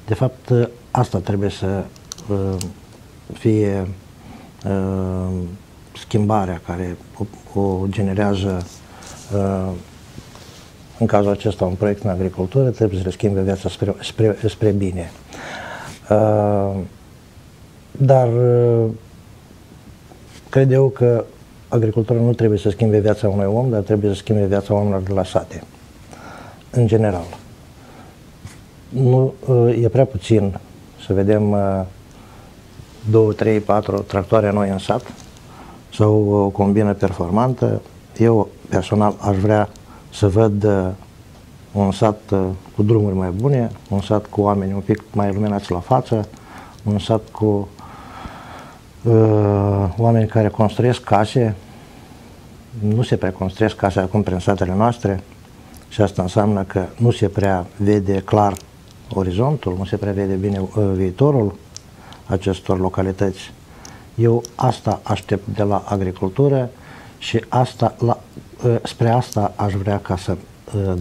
Speaker 10: De fapt, asta trebuie să fie schimbarea care o generează în cazul acesta un proiect în agricultură, trebuie să le schimbe viața spre bine. Dar cred eu că agricultura nu trebuie să schimbe viața unui om, dar trebuie să schimbe viața oamenilor de la sate, în general. Nu, e prea puțin să vedem 2, 3, 4 tractoare noi în sat sau o combină performantă. Eu personal aș vrea să văd un sat cu drumuri mai bune, un sat cu oameni un pic mai iluminați la față, un sat cu oameni care construiesc case. Nu se prea construiesc case acum prin satele noastre și asta înseamnă că nu se prea vede clar orizontul, nu se prea vede bine viitorul acestor localități. Eu asta aștept de la agricultură și spre asta aș vrea ca să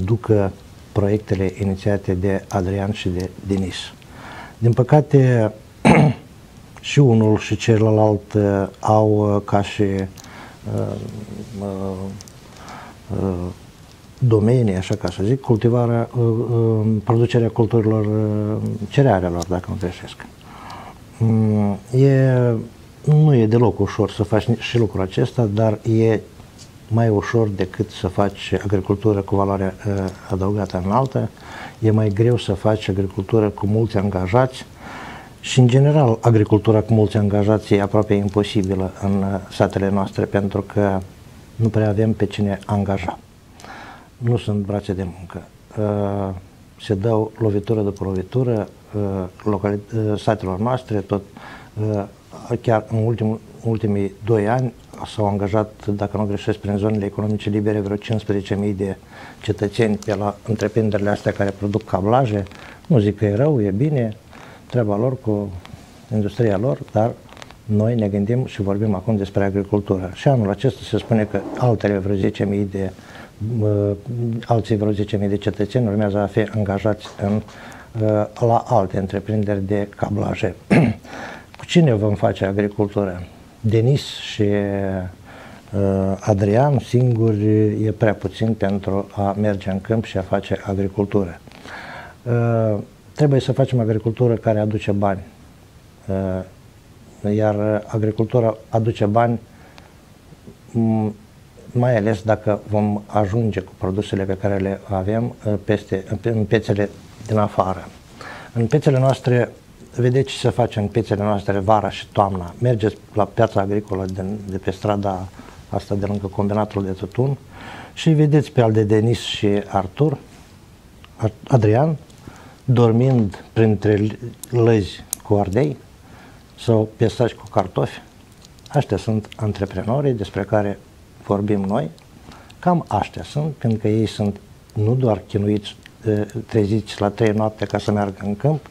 Speaker 10: ducă proiectele inițiate de Adrian și de Denis. Din păcate, și unul și celălalt au ca și domenii, așa ca să zic, cultivarea, producerea culturilor, cerealelor, dacă nu greșesc. Nu e deloc ușor să faci și lucrul acesta, dar e mai ușor decât să faci agricultură cu valoare adăugată înaltă. E mai greu să faci agricultură cu mulți angajați și, în general, agricultura cu mulți angajați e aproape imposibilă în satele noastre pentru că nu prea avem pe cine angaja. Nu sunt brațe de muncă. Se dau lovitură după lovitură satelor noastre, tot chiar în ultimii 2 ani s-au angajat, dacă nu greșesc, prin zonele economice libere vreo 15.000 de cetățeni pe la întreprinderile astea care produc cablaje. Nu zic că e rău, e bine, treaba lor cu industria lor, dar noi ne gândim și vorbim acum despre agricultură. Și anul acesta se spune că alții vreo 10.000 de cetățeni urmează a fi angajați la alte întreprinderi de cablaje. Cu cine vom face agricultură? Denis și Adrian singuri e prea puțin pentru a merge în câmp și a face agricultură. Trebuie să facem agricultură care aduce bani. Iar agricultura aduce bani mai ales dacă vom ajunge cu produsele pe care le avem în piețele din afară. În piețele noastre, vedeți ce se face în piețele noastre vara și toamna. Mergeți la piața agricolă de pe strada asta de lângă combinatul de tutun și vedeți pe al de Denis și Adrian, dormind printre lăzi cu ardei sau pesaci cu cartofi. Aștia sunt antreprenorii despre care vorbim noi. Cam aștia sunt, pentru că ei sunt nu doar chinuiți, treziți la 3 noapte ca să meargă în câmp,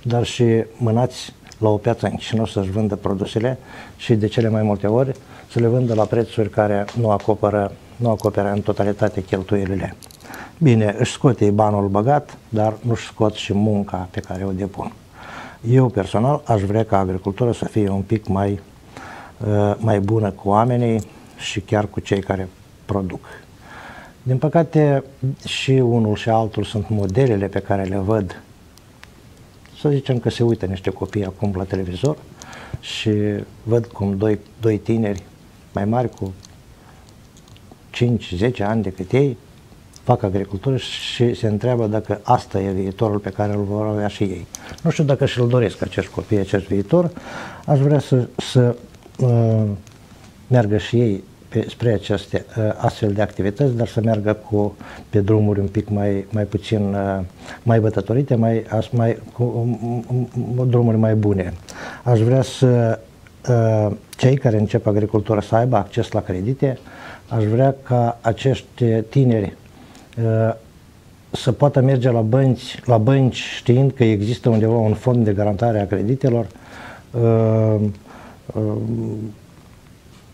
Speaker 10: dar și mânați la o piață în Chișinău să-și vândă produsele și de cele mai multe ori să le vândă la prețuri care nu acoperă în totalitate cheltuielile. Bine, își scot ei banul băgat, dar nu își scot și munca pe care o depun. Eu personal aș vrea ca agricultura să fie un pic mai bună cu oamenii și chiar cu cei care produc. Din păcate, și unul și altul sunt modelele pe care le văd. Să zicem că se uită niște copii acum la televizor și văd cum doi tineri mai mari cu 5-10 ani decât ei fac agricultură și se întreabă dacă asta e viitorul pe care îl vor avea și ei. Nu știu dacă și-l doresc acești copii, acest viitor. Aș vrea să meargă și ei spre aceste astfel de activități, dar să meargă pe drumuri un pic mai puțin mai bătătorite, cu drumuri mai bune. Aș vrea să cei care încep agricultura să aibă acces la credite. Aș vrea ca acești tineri să poată merge la bănci știind că există undeva un fond de garantare a creditelor,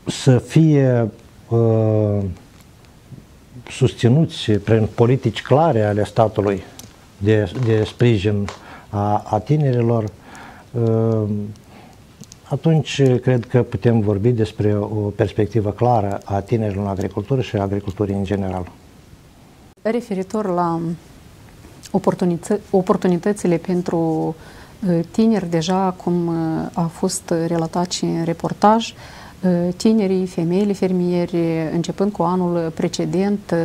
Speaker 10: să fie susținuți prin politici clare ale statului de sprijin a tinerilor. Atunci cred că putem vorbi despre o perspectivă clară a tinerilor în agricultură și a agriculturii în general.
Speaker 11: Referitor la oportunitățile pentru tineri, deja cum a fost relatat și în reportaj, tinerii, femeile fermieri, începând cu anul precedent,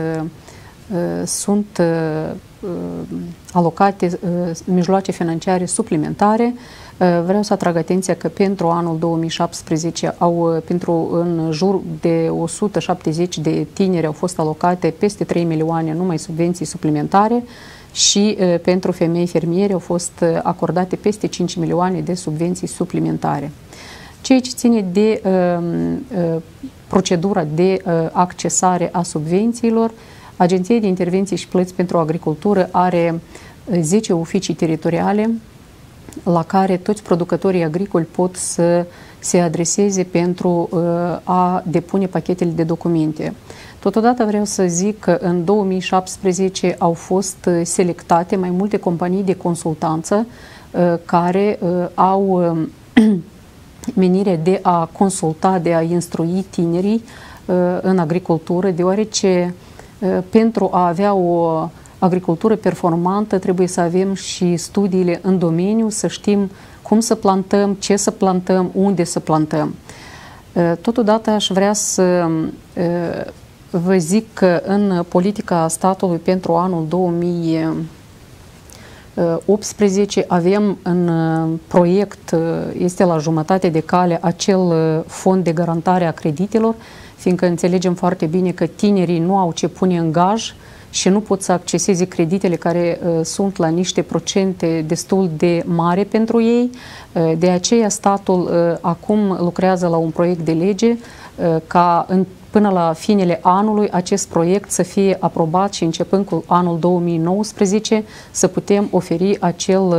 Speaker 11: sunt alocate mijloace financiare suplimentare. Vreau să atrag atenția că pentru anul 2017 în jur de 170 de tineri au fost alocate peste 3 milioane numai subvenții suplimentare și pentru femei fermieri au fost acordate peste 5 milioane de subvenții suplimentare. Ceea ce ține de procedura de accesare a subvențiilor, Agenția de Intervenții și Plăți pentru Agricultură are 10 oficii teritoriale la care toți producătorii agricoli pot să se adreseze pentru a depune pachetele de documente. Totodată vreau să zic că în 2017 au fost selectate mai multe companii de consultanță care au menirea de a consulta, de a instrui tinerii în agricultură, deoarece pentru a avea o agricultură performantă trebuie să avem și studiile în domeniu, să știm cum să plantăm, ce să plantăm, unde să plantăm. Totodată aș vrea să vă zic că în politica statului pentru anul 2018 avem în proiect, este la jumătate de cale, acel fond de garantare a creditelor, fiindcă înțelegem foarte bine că tinerii nu au ce pune în gaj și nu pot să acceseze creditele care sunt la niște procente destul de mari pentru ei. De aceea statul acum lucrează la un proiect de lege ca până la finele anului acest proiect să fie aprobat și începând cu anul 2019 să putem oferi acel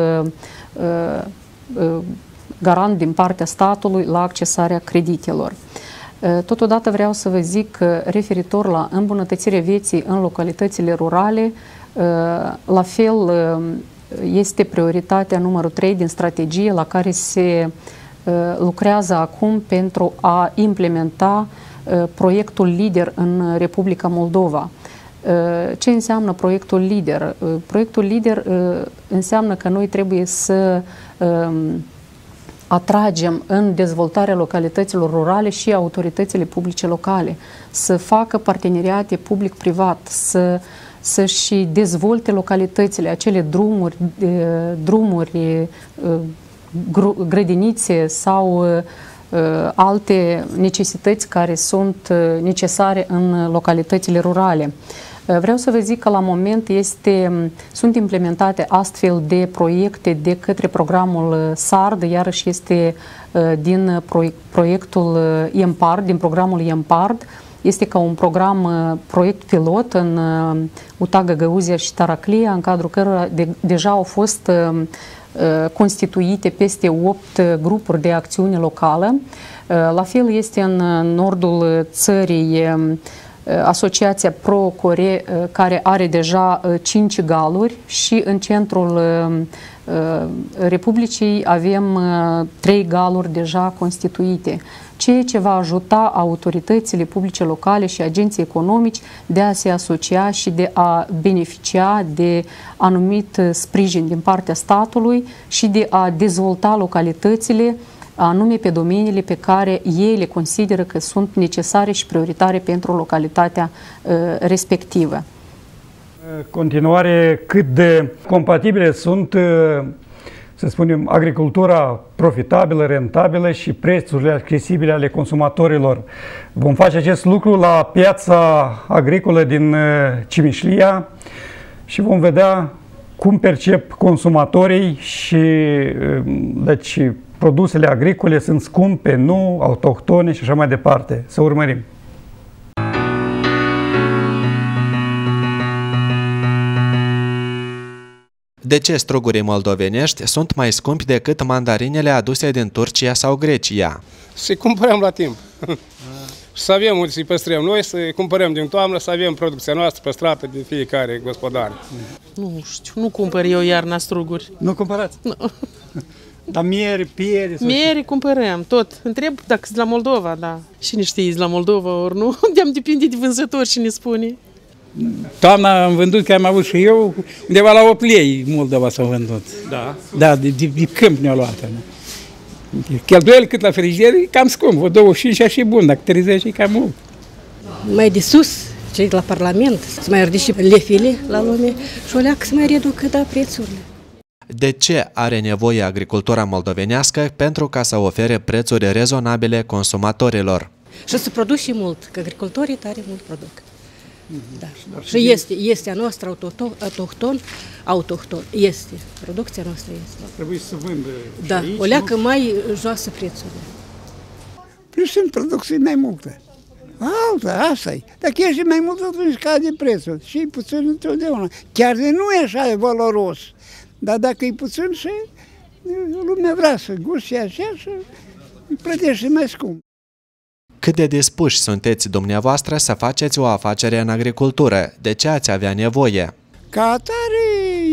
Speaker 11: garant din partea statului la accesarea creditelor. Totodată vreau să vă zic că referitor la îmbunătățirea vieții în localitățile rurale, la fel este prioritatea numărul 3 din strategie la care se lucrează acum pentru a implementa proiectul LIDER în Republica Moldova. Ce înseamnă proiectul LIDER? Proiectul LIDER înseamnă că noi trebuie să atragem în dezvoltarea localităților rurale și autoritățile publice locale, să facă parteneriate public-privat, să-și dezvolte localitățile, acele drumuri, grădinițe sau alte necesități care sunt necesare în localitățile rurale. Vreau să vă zic că la moment sunt implementate astfel de proiecte de către programul SARD, iarăși este din proiectul EMPARD, din programul EMPARD. Este ca un proiect pilot în Utaga, Găuzia și Taraclia, în cadrul cărora deja au fost constituite peste 8 grupuri de acțiune locală. La fel este în nordul țării Asociația Pro-Core, care are deja 5 galuri, și în centrul Republicii avem 3 galuri deja constituite, ceea ce va ajuta autoritățile publice locale și agenții economici de a se asocia și de a beneficia de anumit sprijin din partea statului și de a dezvolta localitățile anume pe domeniile pe care ei le consideră că sunt necesare și prioritare pentru localitatea respectivă.
Speaker 2: Continuare, cât de compatibile sunt, să spunem, agricultura profitabilă, rentabilă și prețurile accesibile ale consumatorilor. Vom face acest lucru la piața agricolă din Cimișlia și vom vedea cum percep consumatorii și deci produsele agricole sunt scumpe, nu, autohtone și așa mai departe. Să urmărim.
Speaker 4: De ce strugurii moldovenești sunt mai scumpi decât mandarinele aduse din Turcia sau Grecia?
Speaker 15: Să cumpărăm la timp. Să avem unde să-i păstrăm noi, să cumpărăm din toamnă, să avem producția noastră păstrată de fiecare gospodar.
Speaker 16: Nu știu, nu cumpăr eu iarna struguri.
Speaker 2: Nu cumpărați? Nu. Dar mieri, pieri?
Speaker 16: Mieri cumpărăm, tot. Întreb dacă sunt la Moldova, da. Cine știe, la Moldova ori nu? De-am depinde de vânzători și ne spune.
Speaker 17: Toamna am vândut, că am avut și eu, undeva la 8 lei Moldova s-au vândut.
Speaker 2: Da?
Speaker 17: Da, de câmp ne-au luat. Cheltuieli cât la frigider e cam scump, o 25 și bun, dacă 30 e cam mult.
Speaker 18: Mai de sus, cei de la Parlament, să mai ridice lefile la lume și o leacă să mai reducă, da, prețurile.
Speaker 4: De ce are nevoie agricultura moldovenească pentru ca să ofere prețuri rezonabile consumatorilor?
Speaker 18: Și să produce mult, că agricultorii tare mult produc. Da. Și este a noastră autohton, este. Producția noastră este.
Speaker 2: Trebuie să vândă.
Speaker 18: Da,
Speaker 2: aici,
Speaker 18: o leacă mai joasă prețurile.
Speaker 19: și sunt producții mai multe. Alta, asta-i. Dacă ești mai mult, atunci scade prețul. Și puțin întotdeauna. Chiar de nu e așa valoros. Dar dacă e puțin și lumea vrea să guste așa și plătește mai scump.
Speaker 4: Cât de dispuși sunteți dumneavoastră să faceți o afacere în agricultură? De ce ați avea nevoie?
Speaker 19: Ca atare,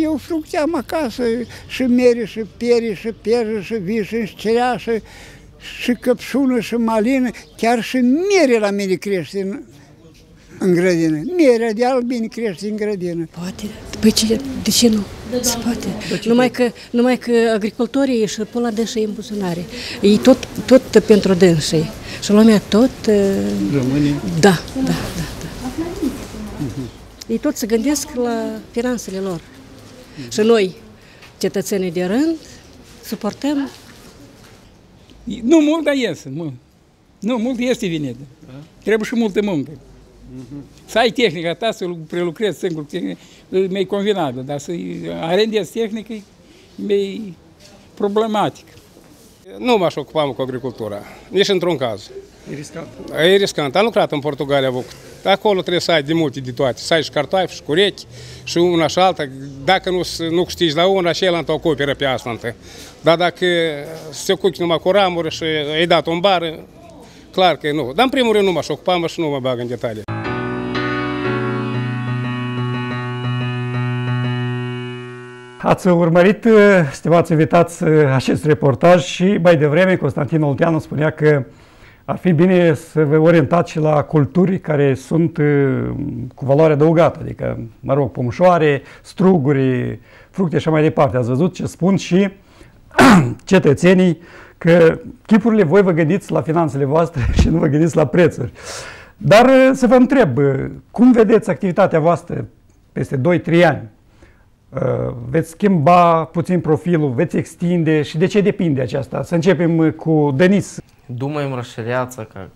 Speaker 19: eu fructeam acasă și mere, și piere, și pieră, și vișă, și cereașă, și căpșună, și malină, chiar și mere la mine crește în grădină. Merea de albine crește în grădină.
Speaker 18: Poate. Păi de ce nu? Se poate. Numai că agricultorii și pun la dânsii în buzunare. E tot pentru dânsii. Și lumea tot...
Speaker 17: Rămâne?
Speaker 18: Da. Ei tot se gândesc la finanțele lor. Și noi, cetățenii de rând, suportăm.
Speaker 17: Nu mult, dar iese. Nu, mult este vinetă. Trebuie și multă muncă. Să ai tehnica ta, să prelucrezi singur, e mai convenabil, dar să arendezi tehnică e mai problematic.
Speaker 15: Nu m-aș ocupa cu agricultura, nici într-un caz.
Speaker 2: E riscant.
Speaker 15: E riscant. Am lucrat în Portugalia, acolo trebuie să ai de multe de toate. Să ai și cartofi, și curechi, și una și alta. Dacă nu câștigi la una, și el te acoperă pe asta. Dar dacă se ocupi numai cu ramuri și ai dat un bar, clar că nu. Dar în primul rând nu m-aș ocupa și nu mă bag în detalii.
Speaker 2: Ați urmărit, stimați invitați, acest reportaj și mai devreme Constantin Olteanu spunea că ar fi bine să vă orientați și la culturi care sunt cu valoare adăugată, adică, mă rog, pomșoare, struguri, fructe și așa mai departe. Ați văzut ce spun și cetățenii, că chipurile voi vă gândiți la finanțele voastre și nu vă gândiți la prețuri. Dar să vă întreb, cum vedeți activitatea voastră peste 2-3 ani? Veți schimba puțin profilul, veți extinde și de ce depinde aceasta? Să începem cu Denis.
Speaker 8: Думаем расширяться, как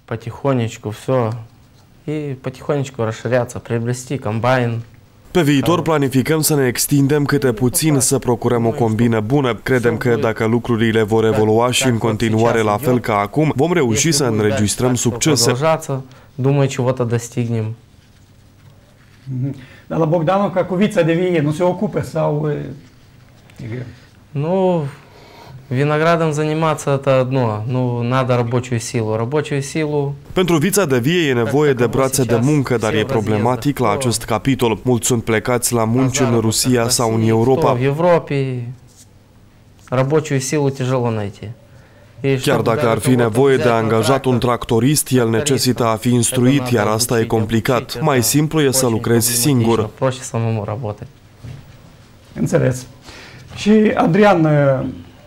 Speaker 8: потихонечку все. И потихонечку расширяться, приобрести комбайн.
Speaker 9: Pe viitor planificăm să ne extindem câte puțin, să procurăm o combină bună. Credem că dacă lucrurile vor evolua și în continuare la fel ca acum, vom reuși să înregistrăm succese.
Speaker 8: Думаю, чего-то достигнем.
Speaker 2: Dar la Bogdanovka cu vița de vie nu se ocupă sau...
Speaker 8: Ну, виноградом заниматься это одно, ну, надо рабочую силу. Рабочую силу...
Speaker 9: Pentru vița de vie e nevoie de brațe de muncă, dar e problematic la acest capitol. Mulți sunt plecați la munci în Rusia sau în Europa.
Speaker 8: В Европе рабочую силу тяжело найти.
Speaker 9: Chiar dacă ar fi nevoie de angajat un tractorist, el necesită a fi instruit, iar asta e complicat. Mai simplu e să lucrezi singur.
Speaker 2: Înțeles. Și, Adrian,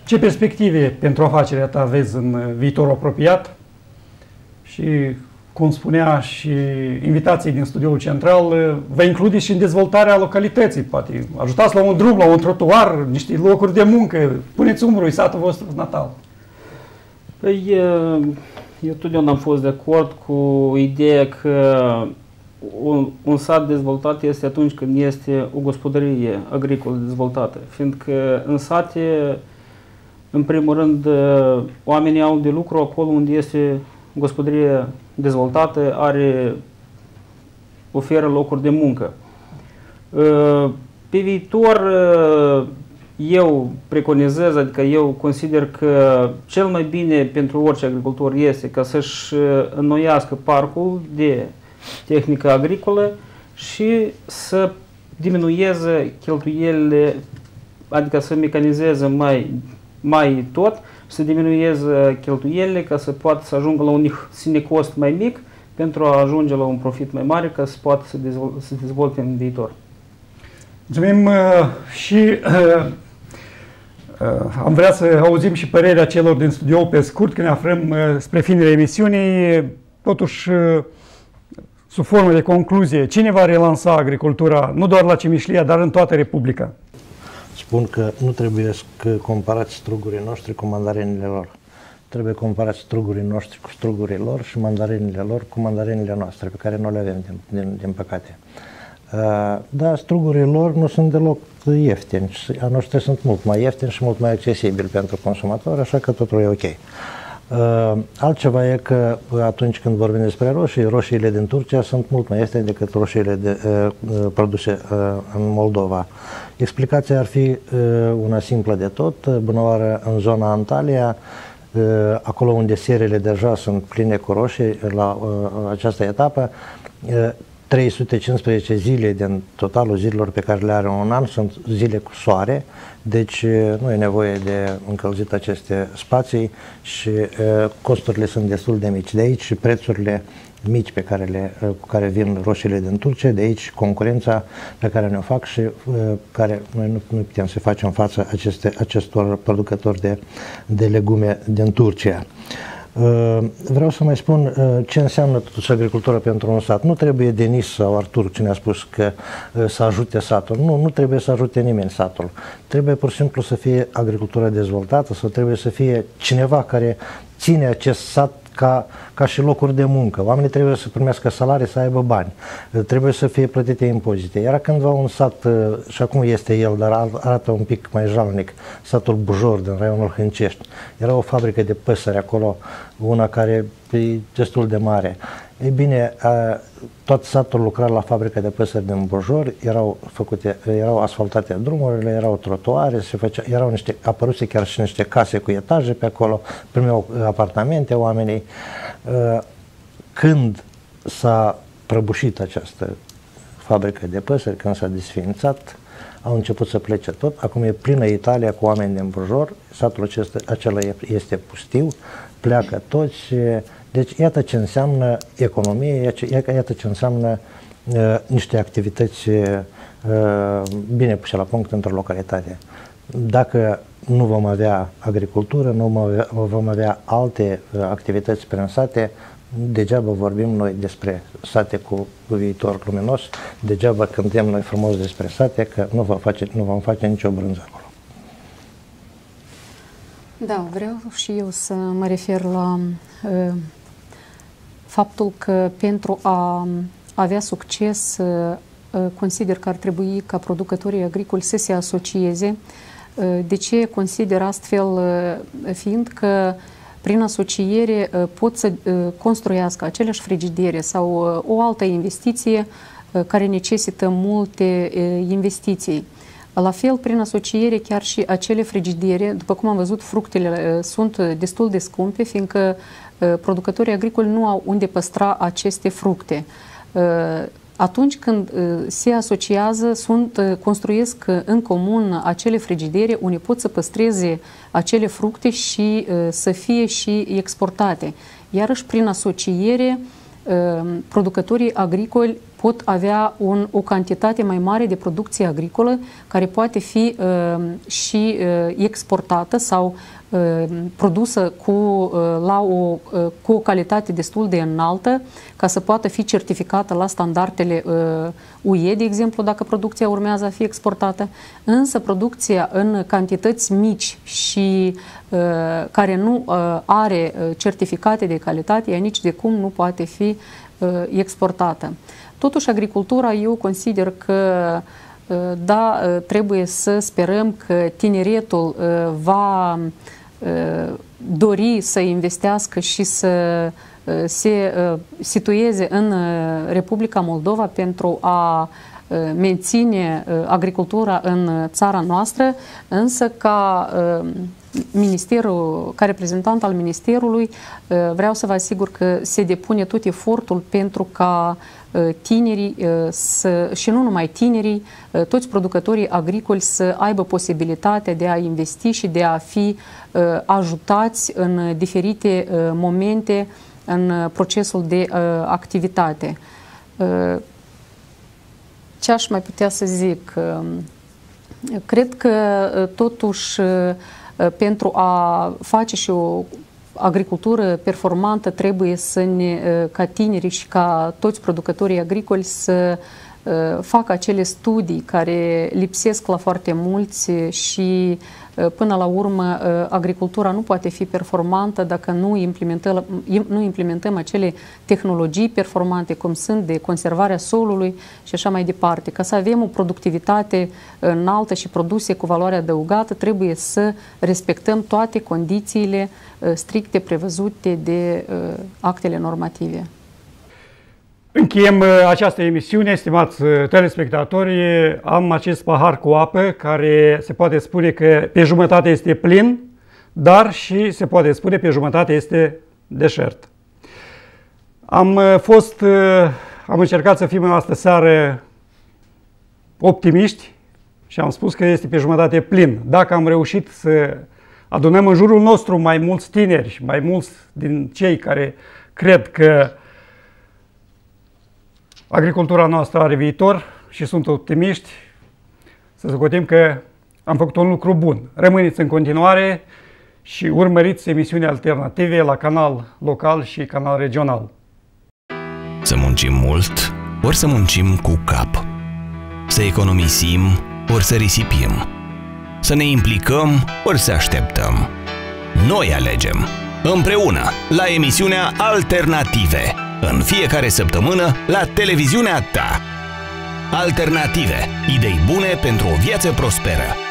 Speaker 2: ce perspective pentru afacerea ta vezi în viitorul apropiat? Și, cum spunea și invitații din studioul central, vă include și în dezvoltarea localității, poate ajutați la un drum, la un trotuar, niște locuri de muncă, puneți umărul, satul vostru natal.
Speaker 3: Păi, eu totdeauna am fost de acord cu ideea că un sat dezvoltat este atunci când este o gospodărie agricolă dezvoltată, fiindcă în sate, în primul rând, oamenii au de lucru acolo unde este gospodărie dezvoltată, oferă locuri de muncă. Pe viitor, eu preconizez, adică eu consider că cel mai bine pentru orice agricultor este ca să-și înnoiască parcul de tehnică agricolă și să diminueze cheltuielile, adică să mecanizeze mai tot, să diminueze cheltuielile ca să poată să ajungă la un cost mai mic pentru a ajunge la un profit mai mare ca să poată să dezvolte în viitor.
Speaker 2: Mulțumim și am vrea să auzim și părerea celor din studio pe scurt, când ne aflăm spre finele emisiunii. Totuși, sub formă de concluzie, cine va relansa agricultura, nu doar la Cimișlia, dar în toată Republica?
Speaker 10: Spun că nu trebuie să comparați strugurii noștri cu mandarinile lor. Trebuie comparați strugurii noștri cu strugurii lor și mandarinile lor cu mandarinile noastre, pe care nu le avem, din păcate. Da, strugurii lor nu sunt deloc ieftini. A noștri sunt mult mai ieftini și mult mai accesibili pentru consumatori, așa că totul e ok. Altceva e că atunci când vorbim despre roșii, roșiile din Turcia sunt mult mai ieftine decât roșiile produse în Moldova. Explicația ar fi una simplă de tot. Bunăoară, în zona Antalya, acolo unde serele deja sunt pline cu roșii la această etapă, 315 zile din totalul zilelor pe care le are un an sunt zile cu soare, deci nu e nevoie de încălzit aceste spații și costurile sunt destul de mici. De aici și prețurile mici cu care vin roșiile din Turcia, de aici concurența pe care ne-o fac și care noi nu putem să facem față acestor producători de legume din Turcia. Vreau să mai spun ce înseamnă totuși agricultura pentru un sat. Nu trebuie Denis sau Artur, cine a spus că să ajute satul. Nu trebuie să ajute nimeni satul. Trebuie pur și simplu să fie agricultura dezvoltată sau trebuie să fie cineva care ține acest sat ca și locuri de muncă. Oamenii trebuie să primească salarii, să aibă bani. Trebuie să fie plătite impozite. Era cândva un sat, și acum este el, dar arată un pic mai jalnic, satul Bujor, din raionul Hâncești. Era o fabrică de păsări acolo, una care e destul de mare. Ei bine, tot satul lucra la fabrica de păsări din Bujor, erau asfaltate drumurile, erau trotuare, apăruse chiar și niște case cu etaje pe acolo, primeau apartamente oamenii. Când s-a prăbușit această fabrică de păsări, când s-a desființat, au început să plece tot. Acum e plină Italia cu oameni din Bujor, satul acela este pustiu, pleacă toți. Deci iată ce înseamnă economie, iată ce înseamnă niște activități bine puse la punct într-o localitate. Dacă nu vom avea agricultură, nu vom avea alte activități prin sate, degeaba vorbim noi despre sate cu viitor luminos, degeaba cântăm noi frumos despre sate, că nu vom face nicio brânză acolo.
Speaker 11: Da, vreau și eu să mă refer la faptul că pentru a avea succes, consider că ar trebui ca producătorii agricoli să se asocieze. De ce consider astfel? Fiindcă prin asociere pot să construiască aceleași frigidere sau o altă investiție care necesită multe investiții. La fel, prin asociere, chiar și acele frigidere, după cum am văzut, fructele sunt destul de scumpe, fiindcă producătorii agricoli nu au unde păstra aceste fructe. Atunci când se asociază, construiesc în comun acele frigidere unde pot să păstreze acele fructe și să fie și exportate. Iarăși, prin asociere, producătorii agricoli pot avea o cantitate mai mare de producție agricolă care poate fi și exportată sau produsă cu o calitate destul de înaltă ca să poată fi certificată la standardele UE, de exemplu, dacă producția urmează a fi exportată, însă producția în cantități mici și care nu are certificate de calitate, ea nici de cum nu poate fi exportată. Totuși, agricultura, eu consider că da, trebuie să sperăm că tineretul va dori să investească și să se situeze în Republica Moldova pentru a menține agricultura în țara noastră, însă ca reprezentant al Ministerului vreau să vă asigur că se depune tot efortul pentru ca tinerii, și nu numai tinerii, toți producătorii agricoli să aibă posibilitatea de a investi și de a fi ajutați în diferite momente în procesul de activitate. Ce aș mai putea să zic? Cred că totuși pentru a face și o agricultură performantă trebuie ca tinerii și ca toți producătorii agricoli să fac acele studii care lipsesc la foarte mulți și până la urmă agricultura nu poate fi performantă dacă nu implementăm acele tehnologii performante cum sunt de conservarea solului și așa mai departe. Ca să avem o productivitate înaltă și produse cu valoare adăugată, trebuie să respectăm toate condițiile stricte prevăzute de actele normative.
Speaker 2: Încheiem această emisiune, stimați telespectatori. Am acest pahar cu apă care se poate spune că pe jumătate este plin, dar și se poate spune pe jumătate este deșert. Am încercat să fim în astă seară optimiști și am spus că este pe jumătate plin. Dacă am reușit să adunăm în jurul nostru mai mulți tineri și mai mulți din cei care cred că agricultura noastră are viitor și sunt optimiști, să socotim că am făcut un lucru bun. Rămâneți în continuare și urmăriți emisiuni alternative la canal local și canal regional.
Speaker 1: Să muncim mult, ori să muncim cu cap. Să economisim, ori să risipim. Să ne implicăm, ori să așteptăm. Noi alegem, împreună, la emisiunea Alternative. În fiecare săptămână la televiziunea ta. Alternative. Idei bune pentru o viață prosperă.